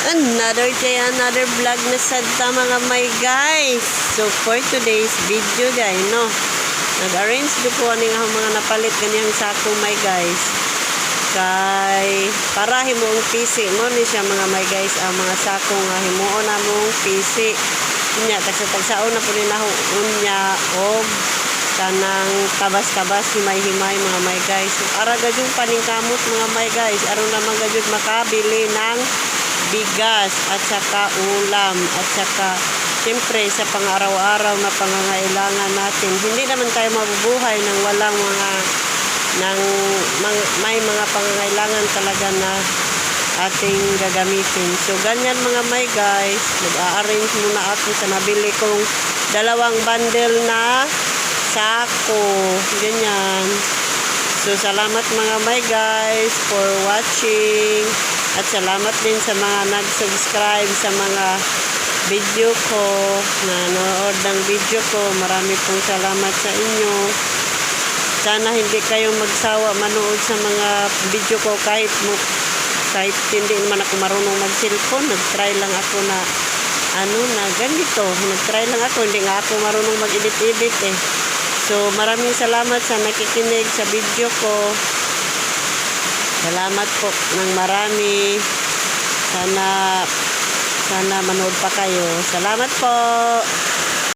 Another day, another vlog na sadta mga may guys. So for today's video day, no, nag-arrange do ko aning mga napalit kanyang sako may guys. Kay para himuong pisi mo ni siya mga may guys, ang mga sako nga himuon na mong pisi. Nya tagsa-tagsaon na po nila unya og kanang tabas-tabas himay-himay mga may guys. So, ara gadyong paningkamot mga may guys, aron naman gadyong makabili ng bigas at saka ulam at saka siyempre sa pang-araw-araw na pangangailangan natin. Hindi naman tayo mabubuhay nang walang may mga pangangailangan talaga na ating gagamitin. So ganyan mga may guys, nag-a-arrange muna ako sa nabili kong dalawang bundle na sako. Ganyan. So salamat mga may guys for watching. At salamat din sa mga nag-subscribe sa mga video ko, nanood ng video ko. Marami pong salamat sa inyo. Sana hindi kayong magsawa manood sa mga video ko kahit hindi naman ako marunong mag-cellphone. Nag-try lang ako na ganito. Nag-try lang ako, hindi nga ako marunong mag-edit-edit eh. So maraming salamat sa nakikinig sa video ko. Salamat po ng marami. Sana manood pa kayo. Salamat po.